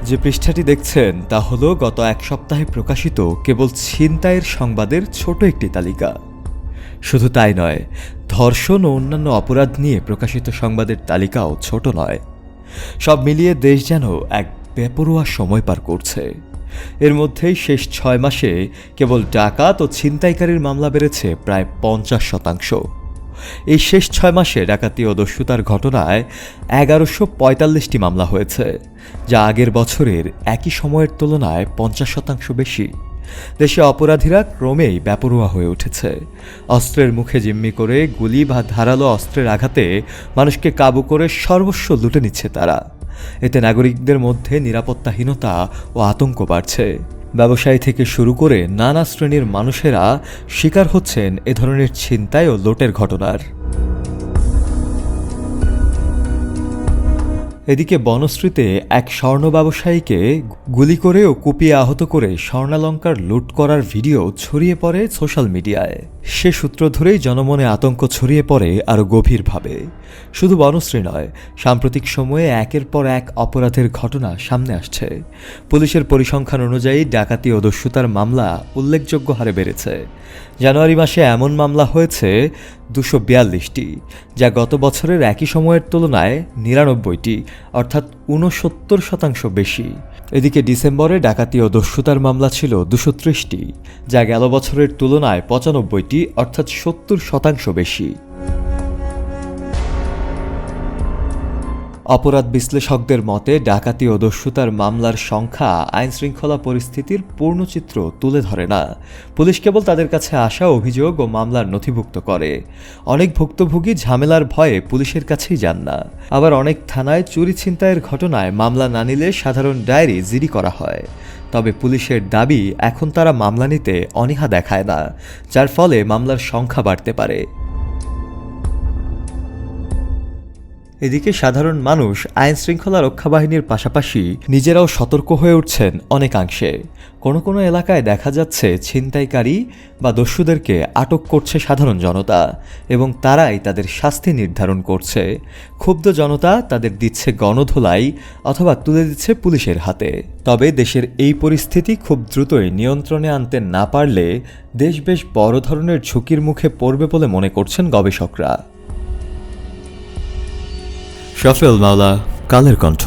যে পৃষ্ঠাটি দেখছেন তা হলো গত এক সপ্তাহে প্রকাশিত কেবল ছিনতাইয়ের সংবাদের ছোট একটি তালিকা। শুধু তাই নয়, ধর্ষণ ও অন্যান্য অপরাধ নিয়ে প্রকাশিত সংবাদের তালিকাও ছোট নয়। সব মিলিয়ে দেশ যেন এক বেপরোয়া সময় পার করছে। এর মধ্যেই শেষ ৬ মাসে কেবল ডাকাত ও ছিনতাইকারীর মামলা বেড়েছে প্রায় ৫০%। এই শেষ ৬ মাসে ডাকাতি ও দস্যুতার ঘটনায় ১১৪৫টি মামলা হয়েছে, যা আগের বছরের একই সময়ের তুলনায় ৫০% বেশি। দেশে অপরাধীরা ক্রমেই বেপরোয়া হয়ে উঠেছে। অস্ত্রের মুখে জিম্মি করে গুলি বা ধারালো অস্ত্রের আঘাতে মানুষকে কাবু করে সর্বস্ব লুটে নিচ্ছে তারা। এতে নাগরিকদের মধ্যে নিরাপত্তাহীনতা ও আতঙ্ক বাড়ছে। ব্যবসায়ী থেকে শুরু করে নানা শ্রেণীর মানুষেরা শিকার হচ্ছেন এ ধরনের ছিনতাই ও লুটের ঘটনার। এদিকে বনশ্রীতে এক স্বর্ণ ব্যবসায়ীকে গুলি করে ও কুপিয়ে আহত করে স্বর্ণালঙ্কার লুট করার ভিডিও ছড়িয়ে পড়ে সোশ্যাল মিডিয়ায়। সে সূত্র ধরেই জনমনে আতঙ্ক ছড়িয়ে পড়ে আরও গভীরভাবে। শুধু বনশ্রী নয়, সাম্প্রতিক সময়ে একের পর এক অপরাধের ঘটনা সামনে আসছে। পুলিশের পরিসংখ্যান অনুযায়ী ডাকাতি ও দস্যুতার মামলা উল্লেখযোগ্য হারে বেড়েছে। জানুয়ারি মাসে এমন মামলা হয়েছে ২৪২টি, যা গত বছরের একই সময়ের তুলনায় ৯৯টি, অর্থাৎ ৬৯% বেশি। এদিকে ডিসেম্বরে ডাকাতি ও দস্যুতার মামলা ছিল ২৩০টি, যা গেল বছরের তুলনায় ৯৫টি, অর্থাৎ ৭০% বেশি। অপরাধ বিশ্লেষকদের মতে ডাকাতি ও দস্যুতার মামলার সংখ্যা আইনশৃঙ্খলা পরিস্থিতির পূর্ণচিত্র তুলে ধরে না। পুলিশ কেবল তাদের কাছে আসা অভিযোগ ও মামলার নথিভুক্ত করে। অনেক ভুক্তভোগী ঝামেলার ভয়ে পুলিশের কাছেই যান না। আবার অনেক থানায় চুরি ছিনতাইয়ের ঘটনায় মামলা না নিলে সাধারণ ডায়েরি জিডি করা হয়। তবে পুলিশের দাবি, এখন তারা মামলা নিতে অনীহা দেখায় না, যার ফলে মামলার সংখ্যা বাড়তে পারে। এদিকে সাধারণ মানুষ আইনশৃঙ্খলা রক্ষা বাহিনীর পাশাপাশি নিজেরাও সতর্ক হয়ে উঠছেন অনেকাংশে। কোনো কোনো এলাকায় দেখা যাচ্ছে ছিনতাইকারী বা দস্যুদেরকে আটক করছে সাধারণ জনতা এবং তারাই তাদের শাস্তি নির্ধারণ করছে। ক্ষুব্ধ জনতা তাদের দিচ্ছে গণধোলাই অথবা তুলে দিচ্ছে পুলিশের হাতে। তবে দেশের এই পরিস্থিতি খুব দ্রুতই নিয়ন্ত্রণে আনতে না পারলে দেশ বেশ বড় ধরনের ঝুঁকির মুখে পড়বে বলে মনে করছেন গবেষকরা। শফিউল মাওলা, কালের কণ্ঠ।